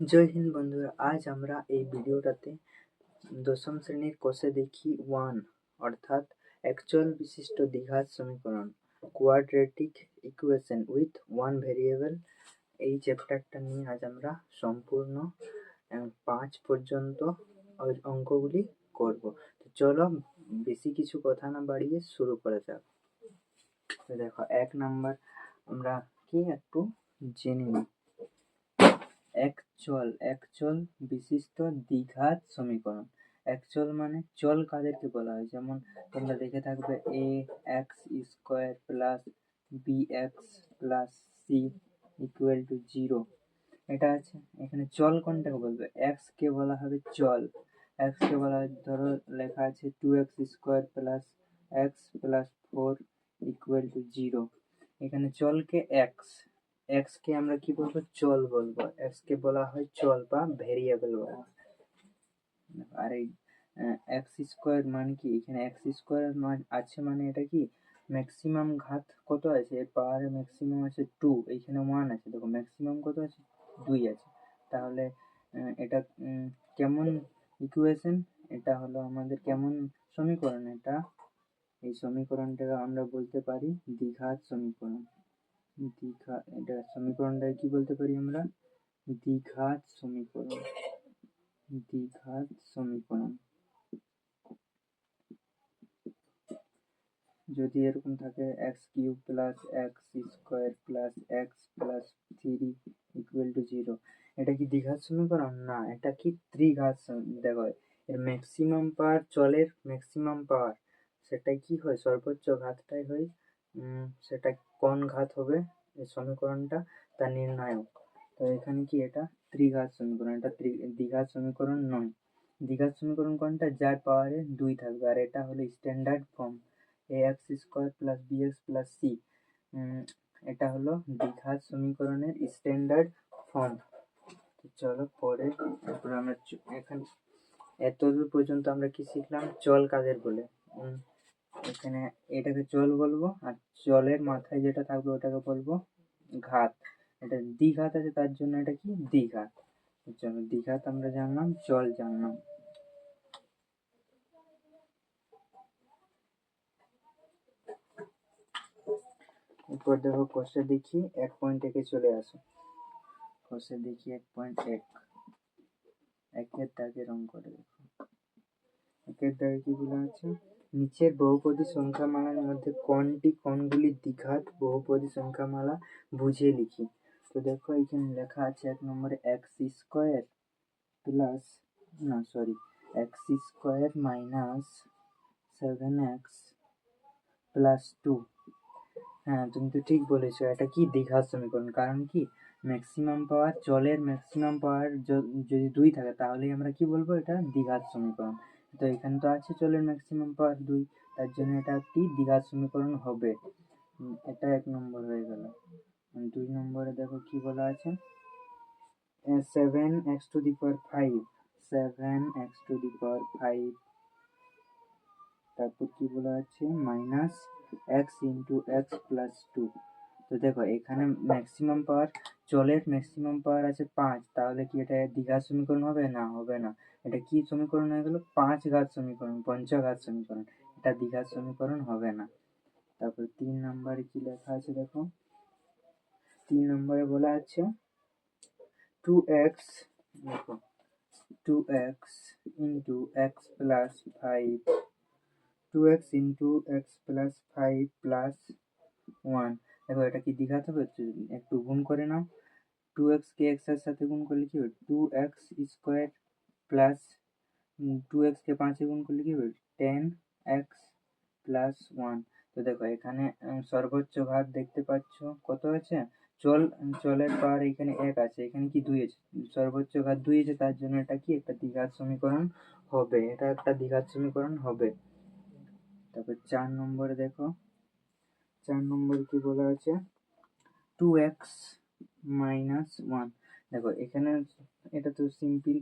জয় হিন্দ বন্ধুরা, আজ আমরা এই ভিডিওটাতে দশম শ্রেণীর কোষে দেখি 1 অর্থাৎ একচল বিশিষ্ট দ্বিঘাত সমীকরণ quadratic equation with one variable. এই চ্যাপ্টারটা নিয়ে আজ আমরা সম্পূর্ণ 5 পর্যন্ত অঙ্কগুলি করব। তো চলো বেশি কিছু কথা না বাড়িয়ে শুরু করা যাক। তো দেখো 1 নাম্বার আমরা কি একটু জেনে নিই। একচল বিশিষ্ট দ্বিঘাত সমীকরণ। একচল মানে চল কাদেরকে বলা হয়, যেমন তোমরা দেখে থাকবে a x square plus B X plus C equal to 0। এটা আছে। এখানে চল কোনটাকে বলবে? এক্স কে বলা হবে চল। এক্স কে বলা হয়, ধরো লেখা আছে 2x square plus x plus 4 equal to 0। এখানে চলকে এক্স, এক্স কে আমরা কি বলবো? চল বলবো। এক্স কে বলা হয় চল বা ভেরিয়েবল বলা হয়। আর এই এক্স স্কোয়ার মানে কি? এখানে এক্স স্কোয়ার আছে মানে এটা কি ম্যাক্সিমাম ঘাত কত আছে? এর পাওয়ারে ম্যাক্সিমাম আছে 2, এইখানে 1 আছে। দেখো ম্যাক্সিমাম কত আছে? 2 আছে। তাহলে এটা কেমন ইকুয়েশন? এটা হলো আমাদের কেমন সমীকরণ? এই সমীকরণটাকে আমরা বলতে পারি দ্বিঘাত সমীকরণ। এটা সমীকরণটাকে কি বলতে পারি আমরা? দ্বিঘাত সমীকরণ। দ্বিঘাত সমীকরণ যদি এরকম থাকে x cube plus X square plus x plus 3 equal to 0, এটা কি দ্বিঘাত সমীকরণ? না, এটা কি ত্রিঘাত। দেখো এর ম্যাক্সিমাম পাওয়ার, চলের ম্যাক্সিমাম পাওয়ার, সেটাই কি হয়? সর্বোচ্চ ঘাতটাই হয়। সেটা কোন ঘাত হবে এই সমীকরণটা? তা নির্ণায়ক। তো এখানে কি এটা ত্রিঘাত সমীকরণ, এটা দ্বিঘাত সমীকরণ নয়। দ্বিঘাত সমীকরণ কোনটা? যার পাওয়ারে 2 থাকবে, আর এটা হলো standard form ax square plus bx plus C. এটা হলো দ্বিঘাত সমীকরণের স্ট্যান্ডার্ড ফর্ম। চলো পরে তারপরে আমরা এখানে এতদূর পর্যন্ত আমরা কি শিখলাম? চল কাদের বলে। এখানে এটাকে চল বলবো, আর চলের মাথায় যেটা থাকবে ওটাকে বলবো ঘাত। এটা দ্বিঘাত আছে তার জন্য এটা কি দ্বিঘাত। চলো দ্বিঘাত আমরা জানলাম, চল জানলাম। এরপর দেখো কোষে দেখি 1.1 চলে আসো। কোষে দেখি 1.1 একের দাগে রং করে দেখো। একের দাগে কি বলা আছে? নিচের বহুপদী সংখ্যামালার মধ্যে কোনগুলি দ্বিঘাত বহুপদী সংখ্যামালা বুঝিয়ে লিখি। তো দেখো এখানে লেখা আছে 1 নম্বরে x square plus X square minus 7x plus 2। হ্যাঁ, তুমি তো ঠিক বলেছো, এটা কি দ্বিঘাত সমীকরণ। কারণ কি ম্যাক্সিমাম পাওয়ার, চলের ম্যাক্সিমাম পাওয়ার যদি 2 থাকে তাহলেই আমরা কি বলবো? এটা দ্বিঘাত সমীকরণ। তো এখানে তো আছে চলের ম্যাক্সিমাম পাওয়ার 2, তার জন্য এটা একটি দ্বিঘাত সমীকরণ হবে। এটা 1 নম্বর হয়ে গেল। 2 নম্বরে দেখো কি বলা আছে? 7x two the power 5, 7x two the পাওয়ার 5, তারপর কি বলা আছে? Minus x into x plus 2। তো দেখো এখানে ম্যাক্সিমাম পাওয়ার, চলের ম্যাক্সিমাম পাওয়ার আছে 5, তাহলে কি এটা দ্বিঘাত সমীকরণ হবে? না, হবে না। এটা কি সমীকরণ হয়ে গেল? 5 ঘাত সমীকরণ, পঞ্চঘাত সমীকরণ। এটা দ্বিঘাত সমীকরণ হবে না। তারপর 3 নম্বরে কি লেখা আছে দেখো। 3 নম্বরে বলা আছে 2x, দেখো 2x into x plus 5, 2x into x plus 5 plus 1। দেখো এটা কি দ্বিঘাত হবে? একটু গুণ করে নাও। 2x কে x এর সাথে গুণ করলে কি হবে? 2x স্কোয়ার প্লাস 2x কে 5 এ গুণ করলে কি হবে? 10x plus 1। তো দেখো এখানে সর্বোচ্চ ঘাত দেখতে পাচ্ছ কত আছে? চলের পাওয়ার এখানে 1 আছে, এখানে কি 2 আছে, সর্বোচ্চ ঘাত 2 আছে, তার জন্য এটা কি একটা দ্বিঘাত সমীকরণ হবে। এটা একটা দ্বিঘাত সমীকরণ হবে। তারপর 4 নম্বরে দেখো, 4 নম্বরে কি বলা আছে? 2x minus 1। দেখো এখানে এটা তো সিম্পল,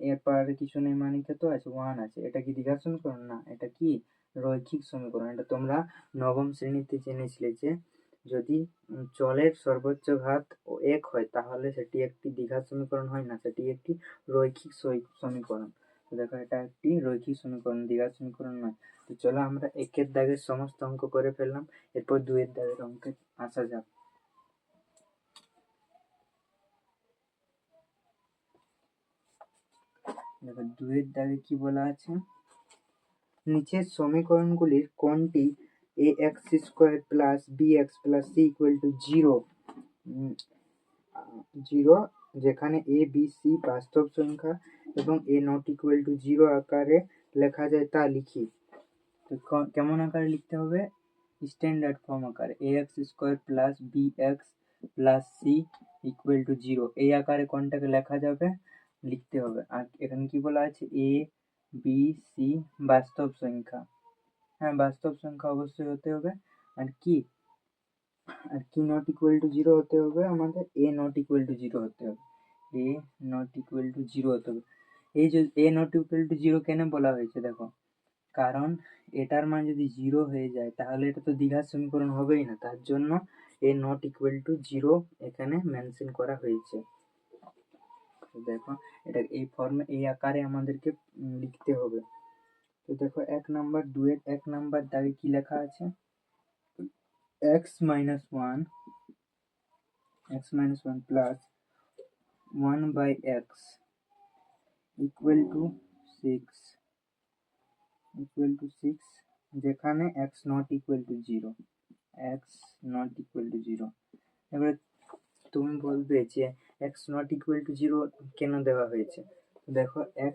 এর পাওয়ারে কিছু নেই মানে কত আছে? 1 আছে। এটা কি দ্বিঘাত সমীকরণ? না, এটা কি রৈখিক সমীকরণ। এটা তোমরা নবম শ্রেণীতে জেনেছিলে যে যদি চলের সর্বোচ্চ ঘাত 1 হয় তাহলে সেটি একটি দ্বিঘাত সমীকরণ হয় না, সেটি একটি রৈখিক সমীকরণ। তো দেখো এটা একটি রৈখিক সমীকরণ, দ্বিঘাত সমীকরণ নয়। তো চলো আমরা 1-এর দাগের সমস্ত অঙ্ক করে ফেললাম, এরপর 2-এর দাগের অঙ্কে আসা যাক। দেখো 2-এর দাগে কি বলা আছে, নিচের সমীকরণগুলির কোনটি ax² plus bx plus c equal to 0 যেখানে a b c বাস্তব সংখ্যা এবং a নট ইকুয়াল টু 0 আকারে লেখা যায় তা লিখি। তো কেমন আকারে লিখতে হবে, স্ট্যান্ডার্ড ফর্ম আকারে, ax² plus bx plus c equal to 0 এই আকারে কোনটাকে লেখা যাবে লিখতে হবে। আর এখানে কি বলা আছে, a b c বাস্তব সংখ্যা, হ্যাঁ বাস্তব সংখ্যা অবশ্যই হতে হবে। আর কি নট ইকুয়াল টু 0 হতে হবে, আমাদের a নট ইকুয়াল টু 0 হতে হবে, a নট ইকুয়াল টু 0 হতে হবে। এই যে a নট ইকুয়াল টু 0 কেন বলা হয়েছে দেখো, কারণ এটার মান যদি 0 হয়ে যায় তাহলে এটা তো দ্বিঘাত সমীকরণ হবেই না, তার জন্য a নট ইকুয়াল টু 0 এখানে মেনশন করা হয়েছে। দেখো এটা এই ফর্মে, এই আকারে আমাদেরকে লিখতে হবে। তো দেখো 2-এর 1 নাম্বার দাগে কি লেখা আছে, x minus 1 plus 1 by x equal to 6 যেখানে x not equal to 0, x not equal to 0। এবারে তুমি বলবে যে x not equal to 0 কেন দেওয়া হয়েছে, দেখো x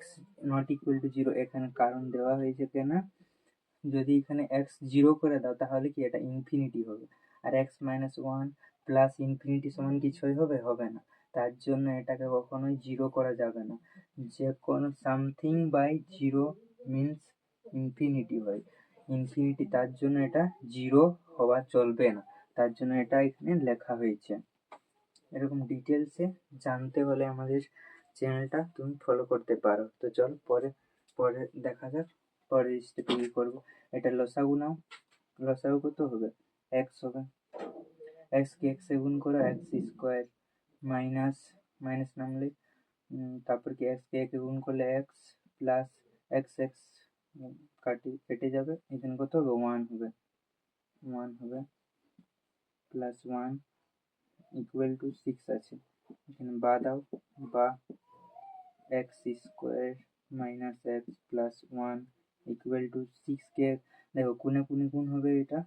not equal to 0 এখানে কারণ দেওয়া হয়েছে কেন, যদি এখানে x 0 করে দাও তাহলে কি এটা ইনফিনিটি হবে, আর x minus 1 প্লাস ইনফিনিটি সমান কিছুই হবে না, তার জন্য এটাকে কখনোই 0 করা যাবে না। যে কোনো সামথিং বাই 0 মিনস ইনফিনিটি হয়, ইনফিনিটি, তার জন্য এটা 0 হওয়া চলবে না, তার জন্য এটা এখানে লেখা হয়েছে। এরকম ডিটেলসে জানতে হলে আমাদের চ্যানেলটা তুমি ফলো করতে পারো। তো চল পরে দেখা যাক, পরে স্টেপে কি করবো। এটা লসাগু নাও, লসাগু কত হবে, x হবে, x কে x এ গুণ করো, x² মাইনাস নামলে তারপর কি x কে x এ গুণ করলে x প্লাস x কেটে যাবে, এখানে কত হবে 1 হবে, প্লাস 1 ইকুয়াল টু 6 আছে, এখানে বা দাও, বা x² minus x plus 1 equal two 6 কে দেখো কোনাকুনি গুণ হবে, এটা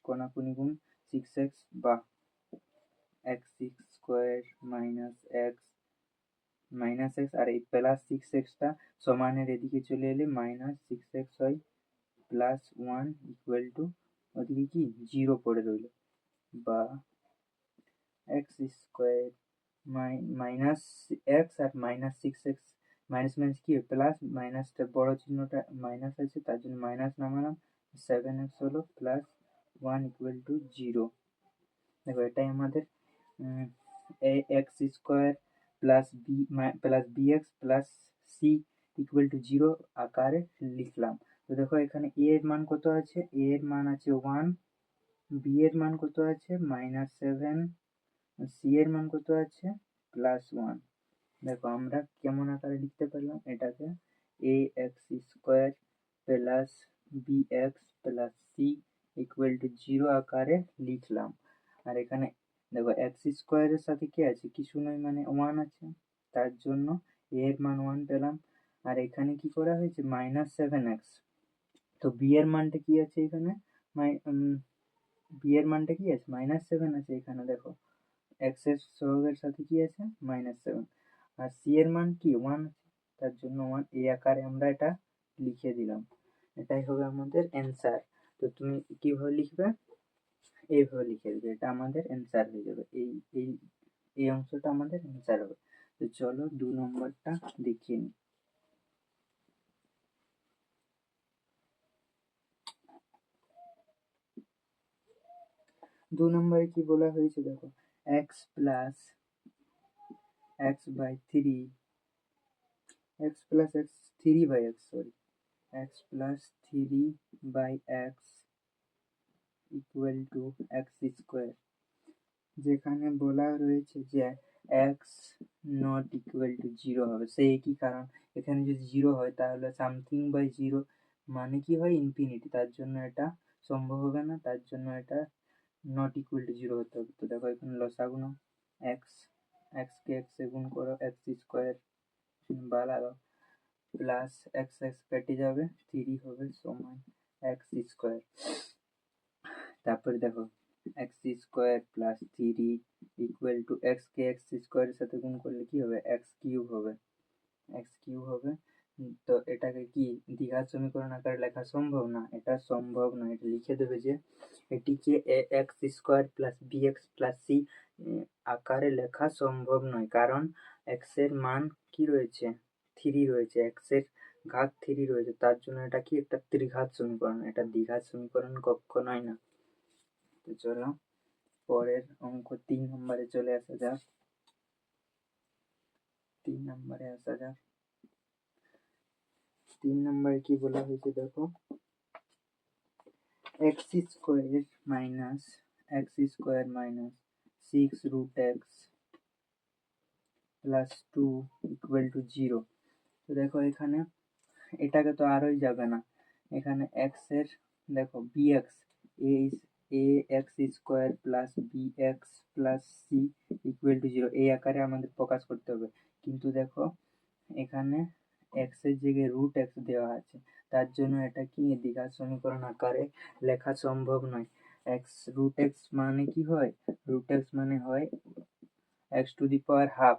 কোনাকুনি গুণ 6x বা x² মাইনাস x আর এই প্লাস 6x টা সমানের এদিকে চলে এলে মাইনাস 6x হয়, প্লাস 1 ইকুয়াল টু ওদিকে কি 0 পড়ে রইল, বা x² মাইনাস x আর মাইনাস 6x মাইনাস মাইনাস কি প্লাস, মাইনাসটা বড় চিহ্নটা মাইনাস আছে তার জন্য মাইনাস নামালাম, 7x হলো প্লাস 1 ইকুয়াল টু 0। দেখো এটাই আমাদের x² plus bx plus c equal to 0 আকারে লিখলাম। তো দেখো এখানে a এর মান কত আছে, a এর মান আছে 1, b এর মান কত আছে -7, c এর মান কত আছে +1। দেখো আমরা কেমন আকারে লিখতে পারলাম এটাকে, ax² plus bx plus c equal to 0 আকারে লিখলাম। আর এখানে দেখো x² এর সাথে কি আছে, কিছু নয় মানে 1 আছে, তার জন্য a এর মান 1 পেলাম। আর এখানে কি করা হয়েছে -7x, তো b এর মানটা কি আছে এখানে, b এর মানটা কি আছে -7 আছে, এখানে দেখো x এর সহগের সাথে কি আছে -7, আর c এর মান কি 1 আছে, তার জন্য 1, এই আকারে আমরা এটা লিখে দিলাম। এটাই হবে আমাদের অ্যান্সার। তো তুমি কিভাবে লিখবে, এইভাবে লিখে দিবে, এটা আমাদের অ্যান্সার হয়ে যাবে, এই অংশটা আমাদের অ্যান্সার হবে। তো চলো 2 নম্বরটা দেখিয়ে নিই। 2 নম্বরে কি বলা হয়েছে দেখো, x plus x by 3, x plus x 3 by x, sorry x plus 3 by x equal to x² যেখানে বলা রয়েছে যে X not equal to zero হবে, সেই একই কারণ এখানে যদি জিরো হয় তাহলে সামথিং বাই জিরো মানে কি হয় ইনফিনিটি, তার জন্য এটা সম্ভব হবে না, তার জন্য এটা নট ইকুয়াল টু জিরো হতে হবে। তো দেখো এখানে লসাগু নাও, এক্স এক্সকে এক্সে গুণ করো, এক্স স্কোয়ার বা লাগাও প্লাস এক্স এক্স কেটে যাবে, 3 হবে সমান এক্স স্কোয়ার। তারপরে দেখো X square plus 3 equal to x K x স্কোয়ারের সাথে গুণ করলে কি হবে, এক্স কিউব হবে, এক্স কিউব হবে। তো এটাকে কি দ্বিঘাত সমীকরণ আকারে লেখা সম্ভব না, এটা সম্ভব নয়। এটা লিখে দেবে যে এটিকে A X square plus B X plus C আকারে লেখা সম্ভব নয়, কারণ এক্স এর মান কি রয়েছে, 3 রয়েছে, এক্স এর ঘাত 3 রয়েছে, তার জন্য এটা কি একটা ত্রিঘাত সমীকরণ, এটা দ্বিঘাত সমীকরণ কখনোই না। তো চলো পরের অঙ্ক 3 নম্বরে চলে আসা যাক। 3 নম্বরে আসা যাক। 3 নম্বরে কি বলা হয়েছে দেখো, X square minus X square minus 6 root X plus 2 equal to 0। তো দেখো এখানে এটাকে তো আরই যাবে না, এখানে এক্স এর দেখো B X A X square plus B X plus C equal to 0 এই আকারে আমাদের প্রকাশ করতে হবে। কিন্তু দেখো এখানে এক্স এর জায়গায় রুট এক্স দেওয়া আছে, তার জন্য এটা কি দ্বিঘাত সমীকরণ আকারে লেখা সম্ভব নয়। এক্স রুট এক্স মানে কি হয়, রুট এক্স মানে হয় x to the power half.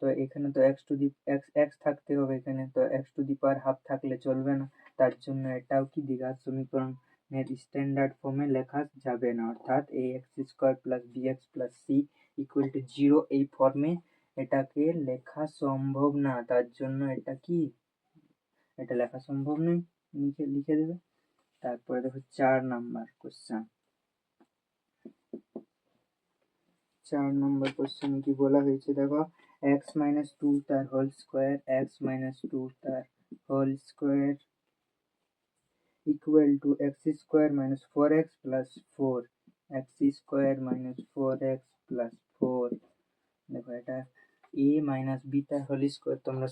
তো এখানে তো x to the x x থাকতে হবে, এখানে তো x to the power half থাকলে চলবে না, তার জন্য এটাও কি দ্বিঘাত সমীকরণের স্ট্যান্ডার্ড ফর্মে লেখা যাবে না, অর্থাৎ A X square plus B X plus C equal to 0 এই ফর্মে এটাকে লেখা সম্ভব না, তার জন্য এটা কি এটা লেখা সম্ভব নয়, লিখে দেবে। তারপরে দেখো 4 নাম্বার কোশ্চেন। 4 নম্বর কোশ্চেনে কি বলা হয়েছে দেখো, x মাইনাস 2 তার হোল স্কোয়ার, x মাইনাস 2 তার whole square equal to X square minus 4x plus 4, X square minus 4x plus 4। দেখো এটা a মাইনাস বি তার হোল স্কোয়ার, তোমরা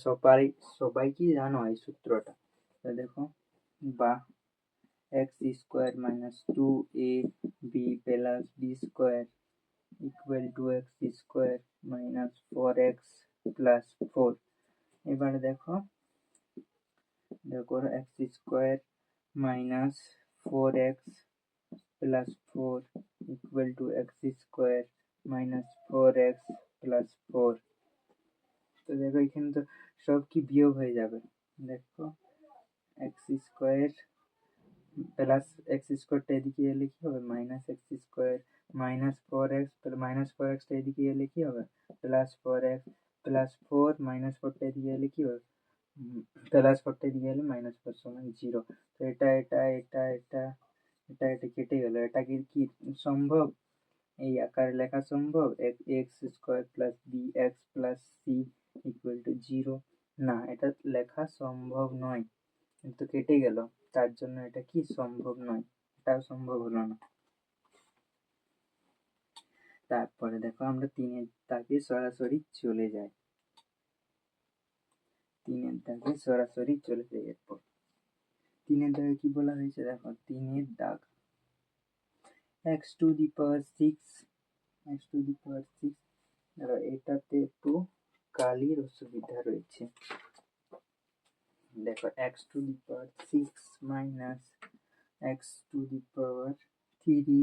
সবাই কি জানো এই সূত্রটা। তো দেখো বা X square minus 2ab plus B square equal to X square minus 4x plus 4। এবারে দেখো X square minus 4x plus 4 equal to X square minus 4x plus 4। তো দেখো এখানে তো সব কি বিয়োগ হয়ে যাবে, দেখো এক্স স্কোয়ার প্লাস এক্স স্কোয়ারটা এদিকে এলে কি হবে, minus X square minus 4x minus 4xটা এদিকে এলে কি হবে প্লাস 4x প্লাস 4 মাইনাস 4টা এদিকে এলে কি হবে প্লাস 4টা এদিকে এলে মাইনাস 4 সমান 0। তো এটা এটা এটা এটা এটা এটা কেটে গেল, এটা কি সম্ভব এই আকারে লেখা সম্ভব, X square plus B X plus C equal to 0? না, এটা লেখা সম্ভব নয়, কিন্তু কেটে গেল, তার জন্য এটা কি সম্ভব নয়, এটাও সম্ভব হলো না। তারপরে দেখো আমরা 3-এর দাগে সরাসরি চলে যাই, 3-এর দাগে সরাসরি চলে যাই। এরপর 3-এর দাগে কি বলা হয়েছে দেখো, 3-এর দাগ X to the power 6, X to the power 6। এটাতে একটু কালির অসুবিধা রয়েছে, দেখো X to the power 6 minus X to the power 3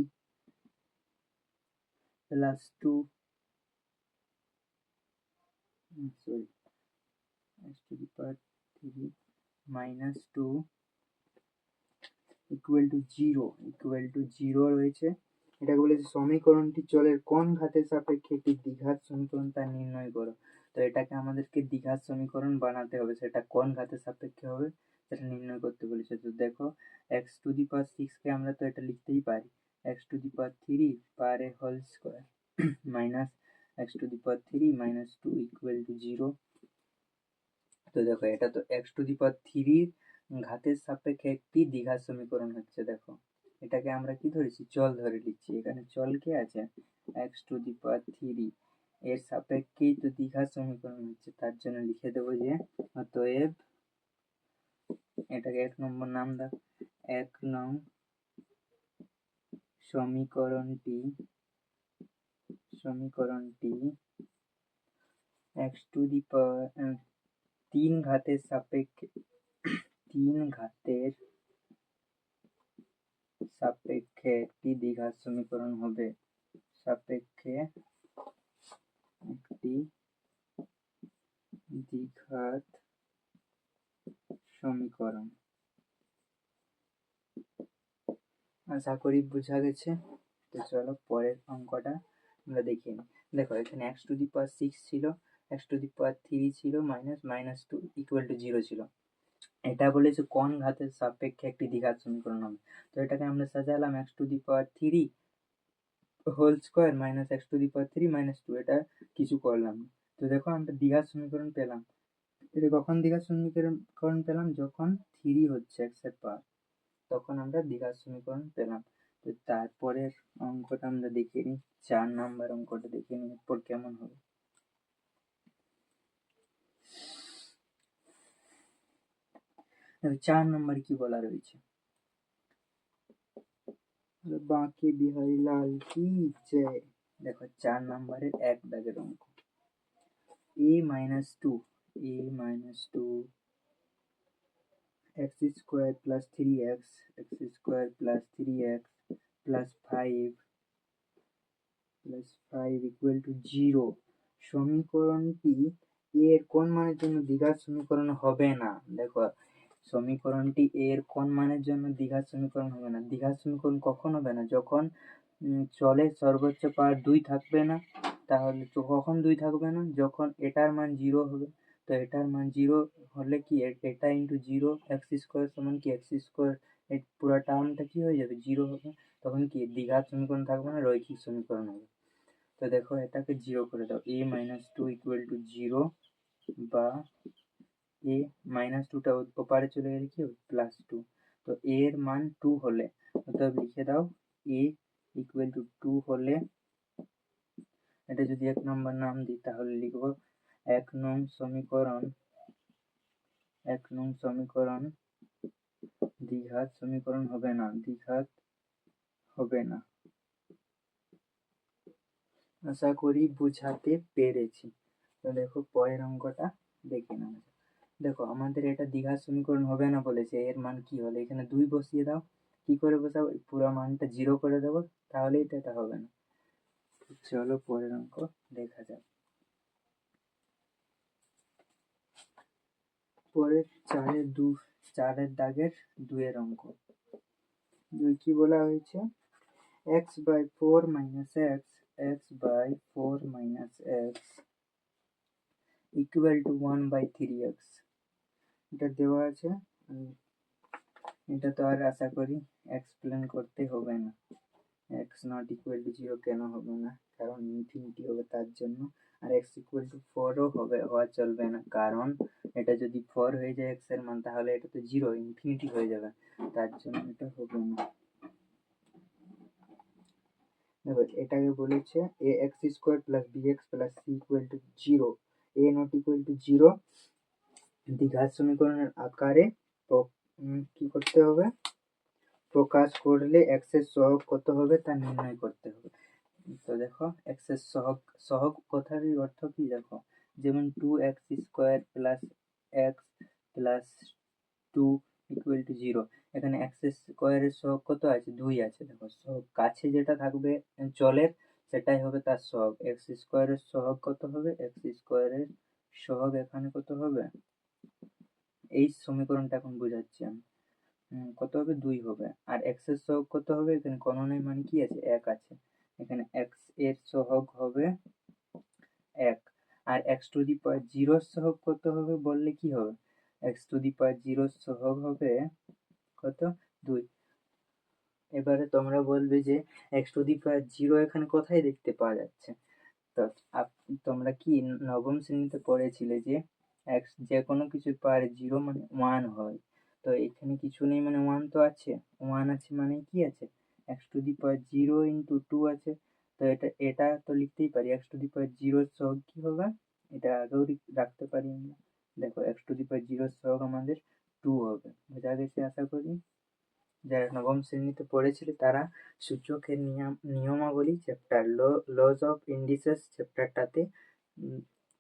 plus 2 sorry X to the power 3 minus 2 equal to 0 রয়েছে। এটাকে বলেছে সমীকরণটি চলের কোন ঘাতের সাপেক্ষে একটি দ্বিঘাত সমীকরণ তা নির্ণয় করো। তো এটাকে আমাদেরকে দ্বিঘাত সমীকরণ বানাতে হবে, সেটা কোন ঘাতের সাপেক্ষে হবে সেটা নির্ণয় করতে বলেছে। তো দেখো এক্স টু দি পাওয়ার 6 কে আমরা তো এটা লিখতেই পারি X to the power 3 per A whole square minus X to the power 3 minus 2 equal to 0। তো দেখো এটা তো এক্স টু দি পাওয়ার 3 ঘাতের সাপেক্ষে একটি দ্বিঘাত সমীকরণ হচ্ছে, দেখো এটাকে আমরা কি ধরেছি, চল ধরে লিখছি। এখানে চল কে আছে, x⁻³ এর সাপেক্ষেই তো দ্বিঘাত সমীকরণ হচ্ছে, তার জন্য লিখে দেবো যে অতএব, এটাকে 1 নম্বর নাম দাও, 1 নং সমীকরণটি তিন ঘাতের সাপেক্ষে একটি দ্বিঘাত সমীকরণ হবে। আশা করি বোঝা গেছে। তো চলো পরের অঙ্কটা আমরা দেখে নিই। দেখো এখানে x⁻6 ছিল, x⁻3 ছিল, -2 = 0 ছিল। এটা বলেছে কোন ঘাতের সাপেক্ষে একটি দ্বিঘাত সমীকরণ হবে। তো এটাকে আমরা সাজালাম x⁻3 হোল স্কোয়ার -x⁻3 - 2, এটা কিছু করলাম না। তো দেখো আমরা দ্বিঘাত সমীকরণ পেলাম। এটা কখন দ্বিঘাত সমীকরণ পেলাম, যখন 3 হচ্ছে x এর পাওয়ার, তখন আমরা দ্বিঘাত সমীকরণ পেলাম। তো তারপরের অঙ্কটা আমরা দেখে নিই, 4 নাম্বার অঙ্কটা দেখে নিই এরপর কেমন হবে। 4 নম্বরে কি বলা রয়েছে, বাঁকে বিহারী লাল কি জয়। দেখো 4 নম্বরের 1 দাগের অঙ্ক, a-2 x² + 3x + 5 = 0 সমীকরণটি এর কোন মানের জন্য দ্বিঘাত সমীকরণ হবে না। দেখো সমীকরণটি এর কোন মানের জন্য দ্বিঘাত সমীকরণ হবে না। দ্বিঘাত সমীকরণ কখন হবে না, যখন চলের সর্বোচ্চ পাওয়ার 2 থাকবে না। তাহলে তো কখন 2 থাকবে না, যখন এটার মান 0 হবে। তো এটার মান 0 হলে কি, এটা ইন্টু 0 x² সমান কি x², এই পুরো টার্মটা কি হয়ে যাবে, 0 হবে। তখন কি দ্বিঘাত সমীকরণ থাকবে না, রৈখিক সমীকরণ হবে। তো দেখো এটাকে 0 করে দাও, a-2 = 0, বা a-2টা ওপারে চলে গেলে কি হবে +2। তো a এর মান 2 হলে, অর্থাৎ লিখে দাও a = 2 হলে, এটা যদি 1 নম্বর নাম দিই তাহলে লিখবো 1 নং সমীকরণ দ্বিঘাত সমীকরণ হবে না। আশা করি বুঝাতে পেরেছি। তো দেখো পরের অঙ্কটা দেখে নেওয়া যাক। দেখো আমাদের এটা দ্বিঘাত সমীকরণ হবে না বলেছে, এর মান কি হলে, এখানে 2 বসিয়ে দাও। কি করে বসাবো, পুরো মানটা 0 করে দেবো, তাহলেই তো এটা হবে না। চলো পরের অঙ্ক দেখা যাক। পরের 4 দাগের 2 এর অঙ্ক। 2 কি বলা হয়েছে, x/4 - x = 1/3x। এটা দেওয়া আছে। এটা তো আর আশা করি এক্সপ্লেন করতে হবে না। x not equal to 0 কেন হবে না, কারণ ইনফিনিটি হবে তার জন্য। আর x=4 ও হওয়া চলবে না, কারণ এটা যদি 4 হয়ে যায় x এর মান, তাহলে এটা তো 0 ইনফিনিটি হয়ে যাবে, তার জন্য এটা হবে না। দেখো এটাকে বলেছে ax² + bx + c = 0, a not equal to 0 দ্বিঘাত সমীকরণের আকারে কি করতে হবে, প্রকাশ করলে x এর সহগ কত হবে তা নির্ণয় করতে হবে। তো দেখো x এর সহগ কথার অর্থ কি, দেখো যেমন 2x² + x + 2 = 0। এখানে x² এর সহগ কত আছে, 2 আছে। দেখো সহগ কাছে যেটা থাকবে চলের, সেটাই হবে তার সহগ। x² এর সহগ কত হবে, x² এর সহগ এখানে কত হবে, এই সমীকরণটা এখন বোঝাচ্ছি আমি। কত হবে, 2 হবে। আর x এর সহগ কত হবে, এখানে কোনো নেই, মানে কি আছে, 1 আছে। এখানে x এর সহগ হবে 1। আর x⁻0 এর সহগ কত হবে বললে কি হবে, x⁻0 এর সহগ হবে কত, 2। এবারে তোমরা বলবে যে x⁻0 এখানে কোথায় দেখতে পাওয়া যাচ্ছে। তো তোমরা কি নবম শ্রেণীতে পড়েছিলে যে যে কোনো কিছুর পাওয়ারে 0 মানে 1 হয়। তো এখানে কিছু নেই মানে 1 তো আছে, 1 আছে মানে কি আছে, x to the power 0 into 2 আছে, তো এটা তো লিখতেই পারি এক্স টু দি পাওয়ার 0 সহগ কি হবে, এটা আগেও রাখতে পারি আমরা। দেখো এক্স টু দি পাওয়ার 0 সহগ আমাদের 2 হবে। বোঝা গেছে আশা করি। যারা নবম শ্রেণীতে পড়েছিল তারা সূচকের নিয়মাবলী চ্যাপ্টার লজ অফ ইন্ডিসেস চ্যাপ্টারটাতে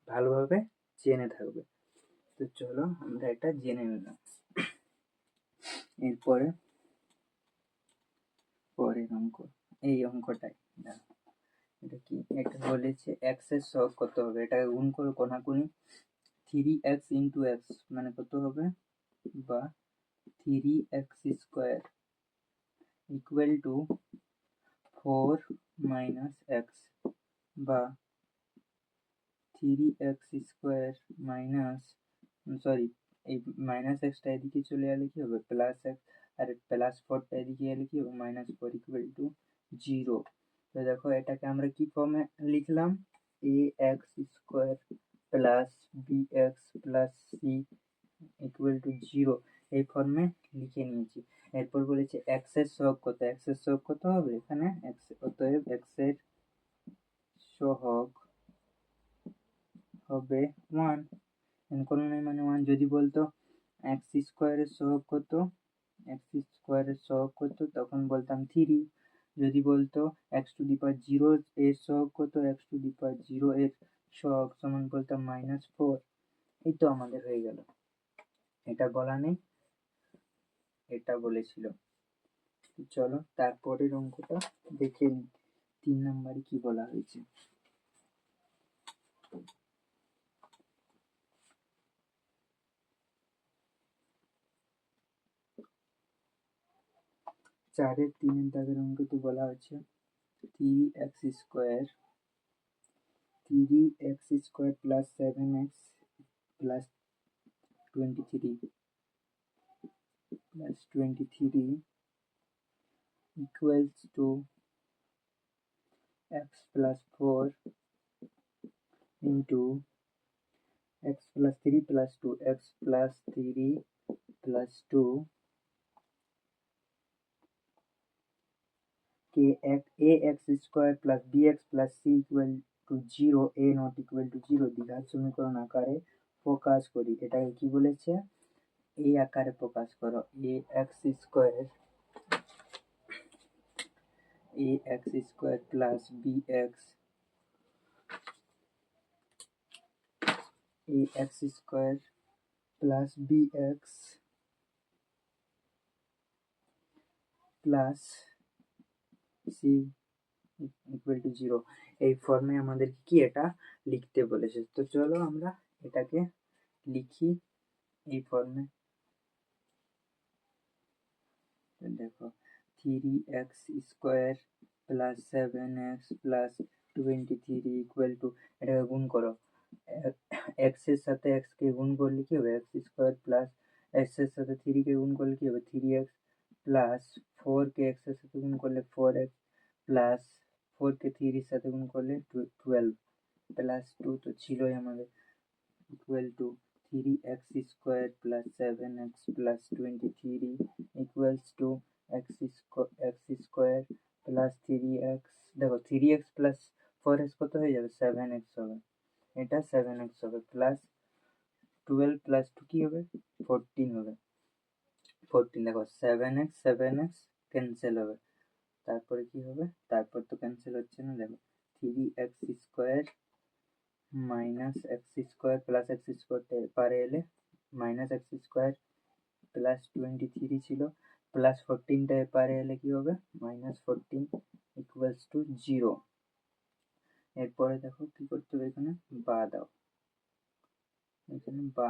ভালোভাবে জেনে থাকবে। তো চলো আমরা এটা জেনে নিলাম। এরপরে পরের অঙ্ক, এই অঙ্কটাই দেখো এটা কি, এটা বলেছে এক্স এর সহগ কত হবে, এটাকে গুণ করো কোনাকুনি, 3x ইন্টু এক্স মানে কত হবে, বা 3x square equal two 4 minus x, বা 3x স্কোয়ার মাইনাস, সরি এই মাইনাস এক্সটা এদিকে চলে এলে কি হবে প্লাস এক্স, আর প্লাস 4টা এদিকে এলে কি হবে -4 ইকুয়াল টু 0। তো দেখো এটাকে আমরা কি ফর্মে লিখলাম, ax square plus bx plus c equal to 0, এই ফর্মে লিখে নিয়েছি। এরপর বলেছে এক্স এর সহগ কত, এক্স এর সহগ কত হবে এখানে, অতএব এক্স এর সহগ হবে 1, কোনো নেই মানে 1। যদি বলতো এক্স স্কোয়ারের সহগ কত, এক্স স্কোয়ারের সহগ কত, তখন বলতাম 3। যদি বলতো এক্স টু দি পাওয়ার 0 এর সহগ কত, এক্স টু দি পাওয়ার 0 এর সহগ সমান বলতাম -4। এই তো আমাদের হয়ে গেল, এটা বলা নেই, এটা বলেছিল। চলো তারপরের অঙ্কটা দেখে নিই, 3 নম্বরে কি বলা হয়েছে। 4-এর 3 দাগের অঙ্কতে বলা হচ্ছে 3x square plus 7x plus 23 equals to x plus 4 into x plus 3 plus 2, x plus 3 plus 2 ax square plus bx plus c equal to 0, a not equal to 0 দ্বিঘাত সমীকরণ আকারে প্রকাশ করি। এটাকে কি বলেছে, এই আকারে প্রকাশ করো, ax square plus bx ax square plus bx plus c equal to 0, এই ফর্মে আমাদের কি এটা লিখতে বলেছে। তো চলো আমরা এটাকে লিখি এই ফর্মে। দেখো 3x square plus 7x plus 23 equal to, এটাকে গুণ করো, এক্স এর সাথে এক্স কে গুণ করলে কি হবে এক্স স্কোয়ার প্লাস এক্স এর সাথে 3 কে গুণ করলে কি হবে 3x প্লাস 4 কে এক্স এর সাথে গুণ করলে 4x প্লাস 4 কে 3 এর সাথে গুণ করলে 12 প্লাস 2 তো ছিলই আমাদের, equal to 3x square plus 7x plus 23 equals to X square plus 3x, দেখো 3x প্লাস 4x কত হয়ে যাবে 7x হবে, এটা 7x হবে, প্লাস 12 প্লাস 2 কি হবে 14 হবে, 14 দেখো 7x ক্যান্সেল হবে, তারপরে কি হবে, তারপর তো ক্যান্সেল হচ্ছে না, দেখো 3x square minus X square plus X square পারে এলে মাইনাস এক্স স্কোয়ার প্লাস 23 ছিল, প্লাস 14টা এপারে এলে কি হবে -14 ইকুয়ালস টু 0। এরপরে দেখো কি করতে হবে, এখানে বা দাও, এখানে বা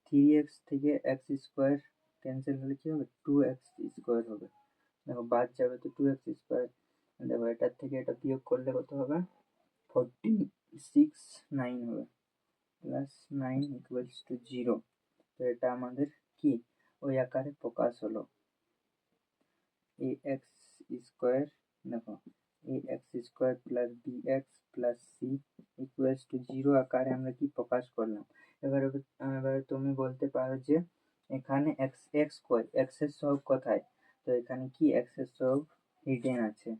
3x থেকে x স্কোয়ার ক্যান্সেল হলে কি হবে 2x স্কোয়ার হবে, দেখো বাদ যাবে তো 2x স্কোয়ার, দেখো এটার থেকে এটা বিয়োগ করলে কত হবে 9 হবে, প্লাস 9 ইকুয়ালস টু 0। তো এটা আমাদের কি ওই আকারে প্রকাশ হলো, ax স্কোয়ার, দেখো ax square plus bx plus c equals to 0 আকারে আমরা কি প্রকাশ করলাম। এবারে তুমি বলতে পারো যে এখানে এক্স এক্স কই, এক্স এর সহগ কোথায়? তো এখানে কি এক্স এর সহগ হিডেন আছে,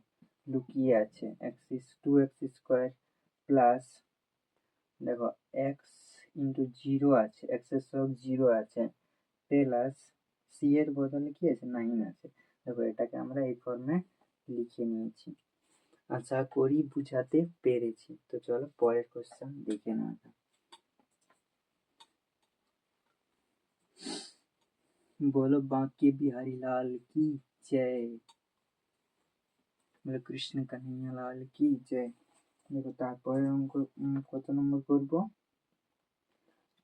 লুকিয়ে আছে। X is 2x square plus, দেখো এক্স ইন্টু জিরো আছে, এক্স এর সহগ জিরো আছে, প্লাস সি এর বদলে কি আছে 9 আছে। দেখো এটাকে আমরা এই ফর্মে লিখে নিয়েছি। আশা করি বুঝাতে পেরেছি। তো চলো পরের কোশ্চেন দেখে নেওয়া যাক। बोलो बांके बिहारी लाल की जय, बोलो कृष्ण कन्हैया लाल की जय। দেখো তারপরে অঙ্ক কত নম্বর করব?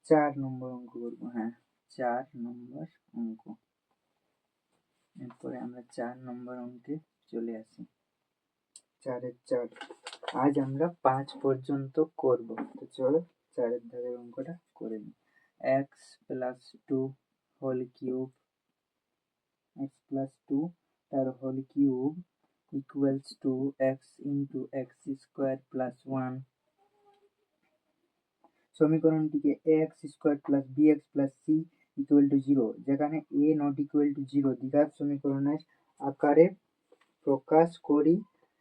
4 নম্বর অঙ্ক করব। হ্যাঁ 4 নম্বর অঙ্ক। এরপরে আমরা 4 নম্বর অঙ্কে চলে আসি। 4-এর 4 আজ আমরা 5 পর্যন্ত করব। তো চলো 4-এর ধারের অঙ্কটা করে নিই। x plus 2 whole cube, x plus 2 তার whole cube equals to x into X square plus 1। সমীকরণটিকে ax square plus bx plus c equal to 0, যেখানে a নট ইকুয়াল টু 0 দ্বিঘাত সমীকরণের আকারে প্রকাশ করি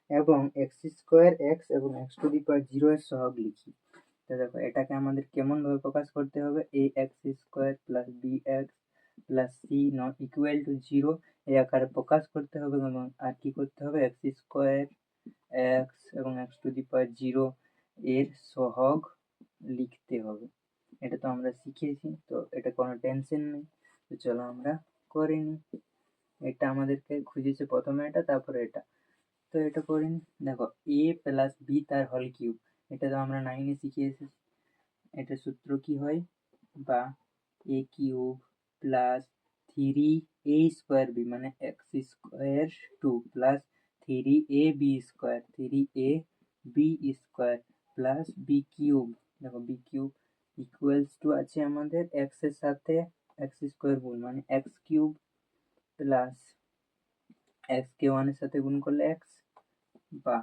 এবং এক্স স্কোয়ার এক্স এবং এক্স টু দি পাওয়ার 0 এর সহগ লিখি। তো দেখো এটাকে আমাদের কেমন ভাবে প্রকাশ করতে হবে? A X square plus B X plus C not equal to 0 এই আকারে প্রকাশ করতে হবে এবং আর কি করতে হবে? এক্স স্কোয়ার এক্স এবং এক্স টু দি পাওয়ার 0 এর সহগ লিখতে হবে। এটা তো আমরা শিখেছি, তো এটা কোনো টেনশন নেই। তো চলো আমরা করে নিই। এটা আমাদেরকে খুঁজেছে প্রথমে এটা, তারপরে এটা। তো এটা করে নিই। দেখো এ প্লাস বি তার হোল কিউব, এটা তো আমরা 9-এ শিখে এসেছি। এটা সূত্র কি হয়? বা A cube plus 3a square B মানে X square 2 plus 3ab square 3ab square plus B cube. দেখো বি কিউব ইকুয়ালস টু আছে আমাদের এক্স এর সাথে এক্স স্কোয়ার গুণ মানে এক্স কিউব প্লাস এক্স কে 1 এর সাথে গুণ করলে এক্স, বা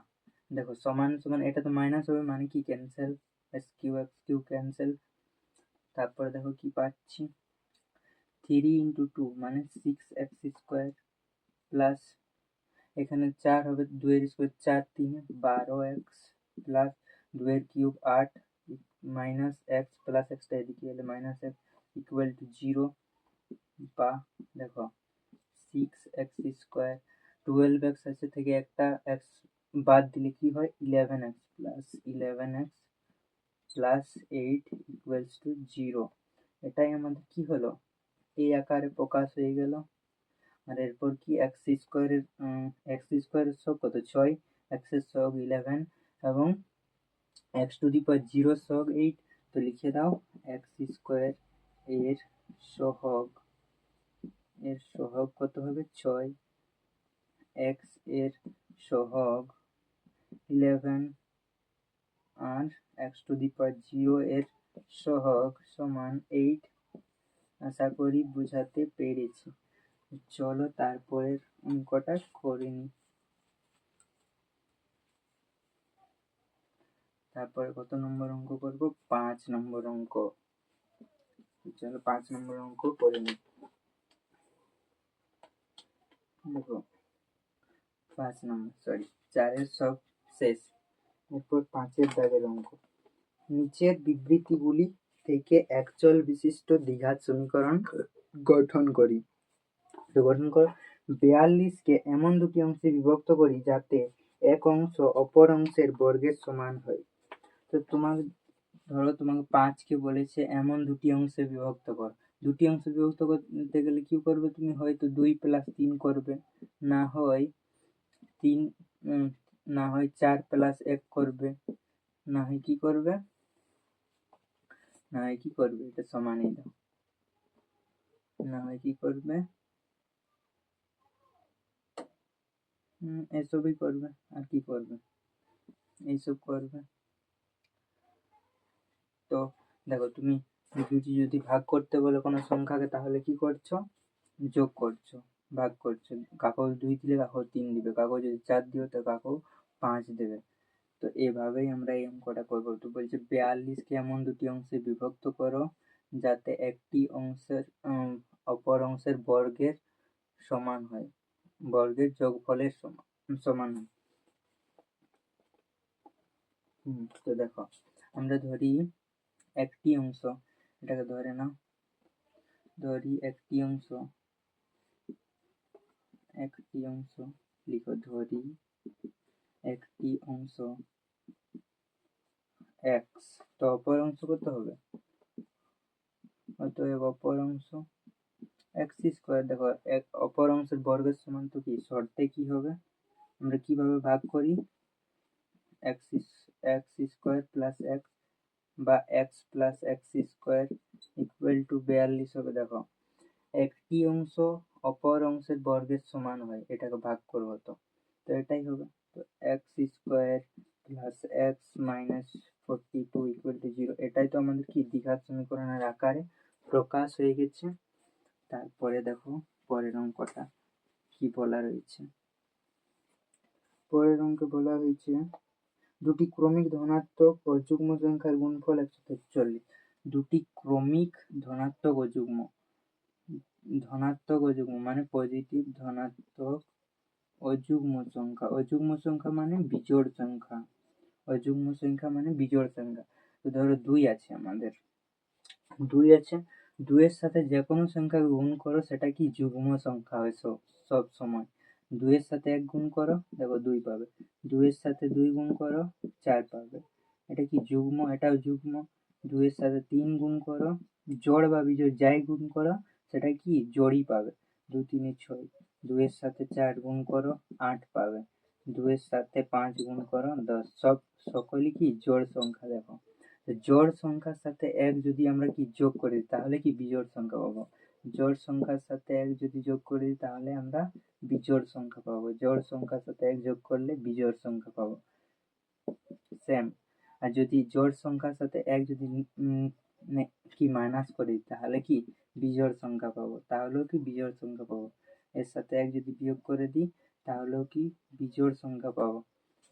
দেখো সমান সমান এটা তো মাইনাস হবে মানে কি ক্যান্সেল, এক্স কিউ ক্যান্সেল। তারপরে দেখো কি পাচ্ছি 3 ইন্টু 2 মানে 6x স্কোয়ার প্লাস এখানে 4 হবে 2 এর স্কোয়ার 4 3 12x প্লাস 2 এর cube 8 minus x plus extra এদিকে এলে মাইনাস এক্স ইকুয়াল টু 0, বা দেখো 6x স্কোয়ার 12x আছে থেকে একটা x বাদ দিলে কি হয় 11x plus 11x plus 8 equals to 0। এটাই আমাদের কি হলো? এই আকারে প্রকাশ হয়ে গেল। আর এরপর কি এক্স স্কোয়ারের সহগ কত? 6, এক্স এর সহগ 11 এবং এক্স টু দি পাওয়ার 0 সহগ 8। তো লিখে দাও এক্স স্কোয়ার এর সহগ কত হবে? 6, এক্স এর সহগ 11 আর এক্স টু দি পাওয়ার 0 এর সহগ সমান 8। আশা করি বুঝাতে পেরেছি। চলো তারপরের অঙ্কটা করে নিই। তারপরে কত নম্বর অঙ্ক করব? 5 নম্বর অঙ্ক। চলো 5 নম্বর অঙ্ক করে নিই। দেখো 5 নম্বর 4-এর সব শেষ, এরপর 5-এর দাগের অঙ্ক। নিচের বিবৃতিগুলি থেকে একচল বিশিষ্ট দ্বিঘাত সমীকরণ গঠন করি। তো গঠন করো 42কে এমন দুটি অংশে বিভক্ত করি যাতে এক অংশ অপর অংশের বর্গের সমান হয়। তো তোমাকে ধরো তোমাকে 5কে বলেছে এমন দুটি অংশে বিভক্ত কর। দুটি অংশে বিভক্ত করতে গেলে কি করবে তুমি? হয়তো 2 প্লাস 3 করবে, না হয় 3 না হয় 4 প্লাস 1 করবে, না হয় কি করবে? এটা সমানই দাও। না হয় কি করবে? এসবই করবে। আর কি করবে? এইসব করবে। তো দেখো তুমি যদি ভাগ করতে বলে কোনো সংখ্যাকে তাহলে কি করছো? যোগ করছো, ভাগ করছো। কাকেও 2 দিলে কাকেও 3 দিবে, কাকেও যদি 4 দিও তো কাকেও 5 দেবে। তো এভাবেই আমরা এই অঙ্কটা করবো। তো বলছে 42কে এমন দুটি অংশে বিভক্ত করো যাতে একটি অংশের অপর অংশের বর্গের সমান হয়, বর্গের যোগফলের সমান হয়। তো দেখো আমরা ধরি একটি অংশ, এটাকে ধরে নাও, ধরি একটি অংশ লিখো, ধরি একটি অংশ x, তো অপর অংশ কত হবে, অতএব অপর অংশ x স্কোয়ার। দেখো অপর অংশের বর্গের সমান তো কি, শর্তে কি হবে, আমরা কিভাবে ভাগ করি, x স্কোয়ার প্লাস x বা x plus x square equal two 42 হবে। দেখো একটি অংশ অপর অংশের বর্গের সমান হয়, এটাকে ভাগ করবো, তো এটাই হবে। তো x square plus x minus 42 equal to 0, এটাই তো আমাদের কি দ্বিঘাত সমীকরণের আকারে প্রকাশ হয়ে গেছে। তারপরে দেখো পরের অঙ্কটা কি বলা রয়েছে, পরের অঙ্কে বলা হয়েছে দুটি ক্রমিক ধনাত্মক ও যুগ্ম সংখ্যার গুণফল 143। দুটি ক্রমিক ধনাত্মক ও যুগ্ম মানে পজিটিভ, ধনাত্মক অযুগ্ম সংখ্যা, অযুগ্ম সংখ্যা মানে বিজোড় সংখ্যা, অযুগ্ম সংখ্যা মানে বিজোড় সংখ্যা। তো ধরো 2 আছে, আমাদের 2 আছে, 2 এর সাথে যে কোনো সংখ্যা গুণ করো সেটা কি যুগ্ম সংখ্যা হয় সব সময়। 2 এর সাথে 1 গুণ করো, দেখো 2 পাবে, 2 এর সাথে 2 গুণ করো 4 পাবে, এটা কি যুগ্ম, এটাও যুগ্ম। 2 এর সাথে 3 গুণ করো, জোড় বা বিজোড় যাই গুণ করো সেটা কি জোড়ই পাবে, 2 3 6। 2 এর সাথে 4 গুণ করো 8 পাবে, 2 এর সাথে 5 গুণ করো 10, সকলই কি জোড় সংখ্যা। দেখো জোড় সংখ্যার সাথে 1 যদি আমরা কি যোগ করি তাহলে কি বিজোড় সংখ্যা পাবো, জোড় সংখ্যার সাথে 1 যদি যোগ করি তাহলে আমরা বিজোড় সংখ্যা পাবো, জোড় সংখ্যার সাথে 1 যোগ করলে বিজোড় সংখ্যা পাবো, সেম। আর যদি জোড় সংখ্যার সাথে 1 যদি কি মাইনাস করি তাহলে কি বিজোড় সংখ্যা পাবো, তাহলেও কি বিজোড় সংখ্যা পাবো। এর সাথে 1 যদি বিয়োগ করে দিই তাহলেও কি বিজোড় সংখ্যা পাবো,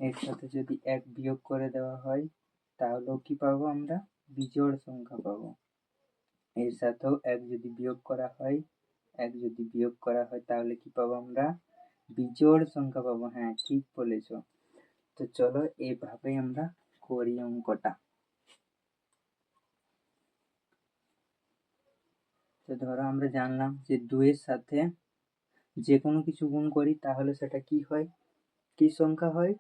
এর সাথে যদি 1 বিয়োগ করে দেওয়া হয় তাহলেও কি পাবো, আমরা বিজোড় সংখ্যা পাবো। এর সাথেও 1 যদি বিয়োগ করা হয়, তাহলে কি পাবো, আমরা বিজোড় সংখ্যা পাবো। হ্যাঁ ঠিক বলেছো। তো চলো এইভাবে আমরা করি অঙ্কটা। তো ধরো আমরা জানলাম যে 2 এর সাথে যে কোনো কিছু গুণ করি তাহলে সেটা কি হয়, কি সংখ্যা হয়,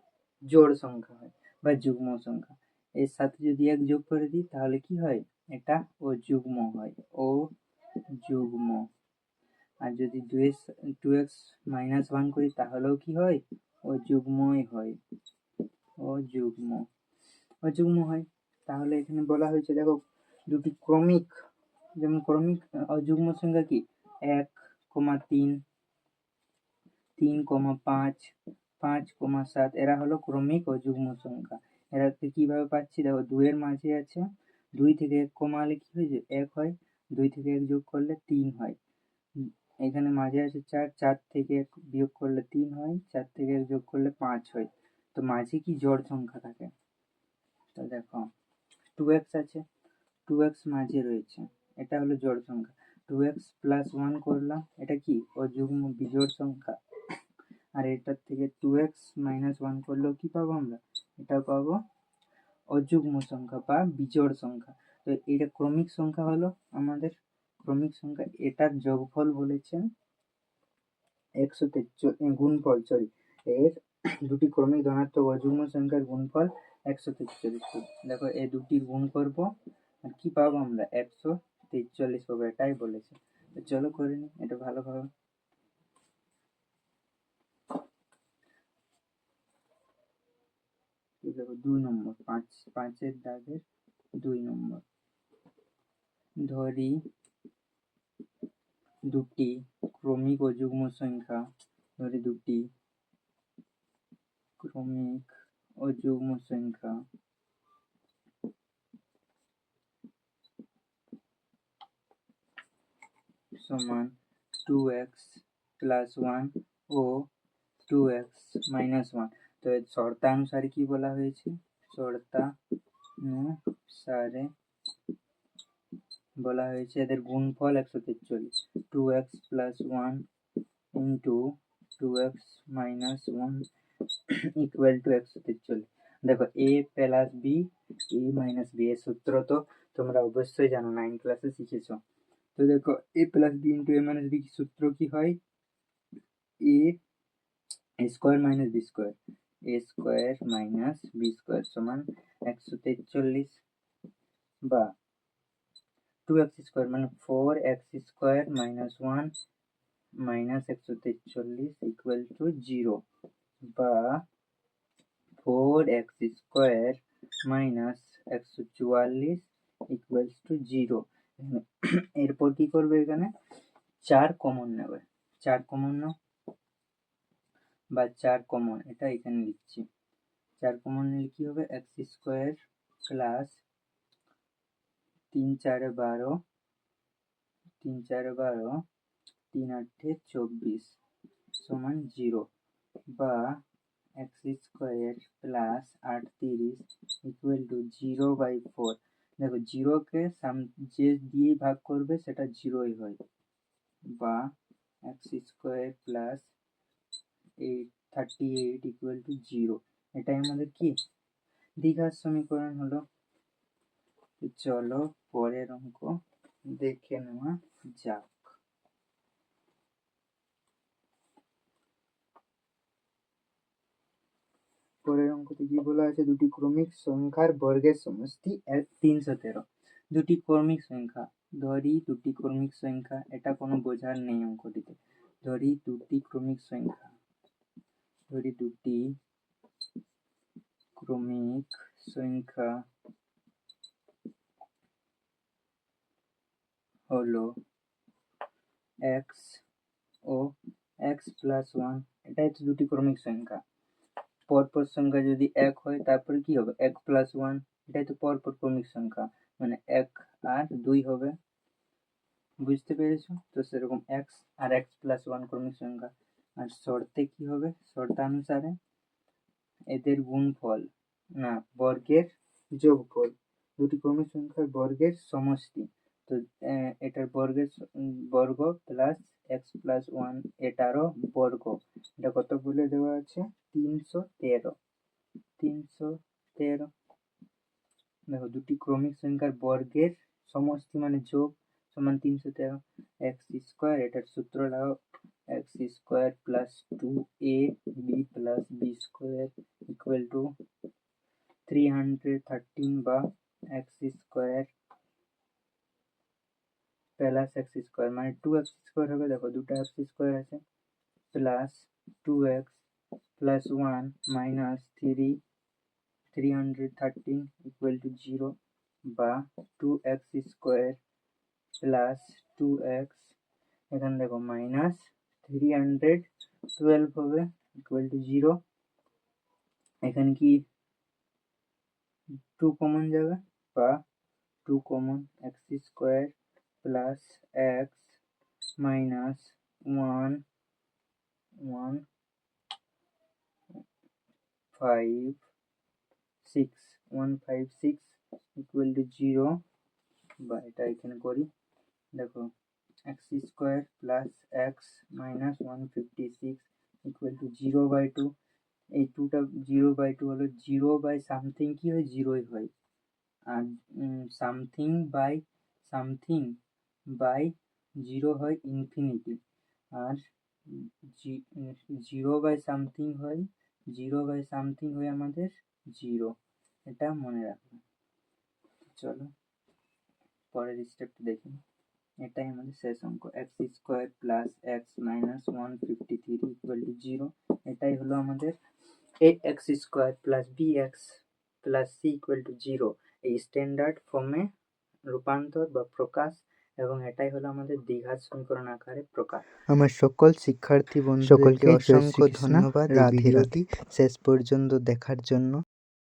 জোড় সংখ্যা হয় বা যুগ্ম সংখ্যা। এর সাথে যদি 1 যোগ করে দিই তাহলে কি হয়, এটা অযুগ্ম হয়, অযুগ্ম। আর যদি 2x মাইনাস 1 করি তাহলেও কি হয়, অযুগ্মই হয়, অযুগ্ম হয়। তাহলে এখানে বলা হয়েছে দেখো দুটি ক্রমিক, যেমন ক্রমিক অযুগ্ম সংখ্যা কি 1, 3, 3,5, 5,7, এরা হলো ক্রমিক অযুগ্ম সংখ্যা। এরাকে কিভাবে পাচ্ছি, দেখো 2 এর মাঝে আছে, 2 থেকে 1 কমালে কি হয়েছে 1 হয়, 2 থেকে 1 যোগ করলে 3 হয়, এখানে মাঝে আছে 4, 4 থেকে 1 বিয়োগ করলে 3 হয়, 4 থেকে 1 যোগ করলে 5 হয়। তো মাঝে কি জোড় সংখ্যা থাকে, তো দেখো 2x আছে, 2x মাঝে রয়েছে, এটা হলো জোড় সংখ্যা। 2x প্লাস 1 করলাম, এটা কি অযুগ্ম বিজোড় সংখ্যা। আর এটার থেকে 2x মাইনাস 1 করলেও কি পাবো, আমরা এটা পাবো অযুগ্ম সংখ্যা বা বিজোড় সংখ্যা। তো এটা ক্রমিক সংখ্যা হলো আমাদের ক্রমিক সংখ্যা, এটার যোগফল বলেছেন 143, গুণফল সরি, এর দুটি ক্রমিক ধনাত্মক অযুগ্ম সংখ্যার গুণফল 143। দেখো এই দুটি গুণ করব আর কি পাবো, আমরা 143 পাবো, এটাই বলেছে। তো চলো করে নি এটা ভালোভাবে। দেখো 2 নম্বর, 5-5 দাগের 2 নম্বর, ধরি দুটি ক্রমিক অযুগ্ম সংখ্যা, ধরি দুটি ক্রমিক অযুগ্ম সংখ্যা সমান 2x প্লাস 1 ও 2x মাইনাস 1। তো শর্তানুসারে কি বলা হয়েছে, শর্তানুসারে বলা হয়েছে এদের গুণফল 143, 2x plus 1 into 2x minus 1 equal to 143। দেখো a plus B a minus B এর সূত্র তো তোমরা অবশ্যই জানো, 9 ক্লাসে শিখেছো। তো দেখো a plus B into a minus B সূত্র কি হয়, a square minus B square, a square minus B square সমান 143, বা 2x স্কোয়ার মানে 4x square minus 1 minus 143 equal to 0, বা 4x square minus 144 equals to 0। এরপর কি করবে, এখানে 4 কমন নেবে, 4 কমন নাও, বা 4 কমন, এটা এখানে লিখছি। 4 কমন নিলে কি হবে, এক্স স্কোয়ার প্লাস 3 4 12, 3 4 12, 3 8 24 সমান 0, বা X square plus 38 equal to 0/4। দেখো 0কে যে দিয়ে ভাগ করবে সেটা 0ই হয়, বা X square plus 38 equal to 0। এটাই আমাদের কি দ্বিঘাত সমীকরণ হলো। চলো পরের অঙ্ক দেখে নেওয়া যাক। পরের অঙ্কতে কি বলা আছে, দুটি ক্রমিক সংখ্যার বর্গের সমষ্টি 313। দুটি ক্রমিক সংখ্যা, ধরি দুটি ক্রমিক সংখ্যা, এটা কোনো বোঝার নেই অঙ্কটিতে। ধরি দুটি ক্রমিক সংখ্যা, ধরি দুটি ক্রমিক সংখ্যা হলো x ও x প্লাস 1, এটাই তো দুটি ক্রমিক সংখ্যা। পরপর সংখ্যা যদি 1 হয় তারপরে কি হবে, x প্লাস 1, এটাই তো পরপর ক্রমিক সংখ্যা, মানে 1 আর 2 হবে। বুঝতে পেরেছো? তো সেরকম x আর x প্লাস 1 ক্রমিক সংখ্যা, আর শর্তে কি হবে, শর্তানুসারে এদের গুণফল না বর্গের যোগফল, দুটি ক্রমিক সংখ্যার বর্গের সমষ্টি। তো এটার বর্গের বর্গ প্লাস x প্লাস 1 এটারও বর্গ, এটা কত বলে দেওয়া আছে, 313। 313, দেখো দুটি ক্রমিক সংখ্যার বর্গের সমষ্টি মানে যোগ সমান 313। এক্স স্কোয়ার, এটার সূত্র লাগাও, X square plus 2ab plus B square equal to 313, বা X square plus X square মানে 2x স্কোয়ার হবে, দেখো দুটো এক্স স্কোয়ার আছে, plus 2x plus 1 minus 313 equal to 0, বা 2x স্কোয়ার প্লাস 2x, এখানে দেখো মাইনাস 312 হবে ইকুয়াল টু 0। এখানে কি 2 কমন যাবে, বা 2 common, x square plus x minus 156 equal to 0, বা এটা এখানে করি। দেখো X square plus x minus 156 equal to 0/2। এই 2টা 0/2 হলো 0/সামথিং কি হয়, 0ই হয়, আর সামথিং বাই 0 হয় ইনফিনিটি, আর 0/সামথিং হয়, 0/সামথিং হয় আমাদের 0, এটা মনে রাখবে। চলো পরের স্টেপটা দেখি। এটাই আমাদের শেষ অঙ্ক, x square plus x minus 153 equal to 0। এটাই হলো আমাদের ax square plus bx plus c equal to 0 এই স্ট্যান্ডার্ড ফর্মে রূপান্তর বা প্রকাশ, এবং এটাই হলো আমাদের দ্বিঘাত সমীকরণ আকারে প্রকাশ। আমার সকল শিক্ষার্থী বন্ধুদেরকে অসংখ্য ধন্যবাদ এই ভিডিওটি শেষ পর্যন্ত দেখার জন্য।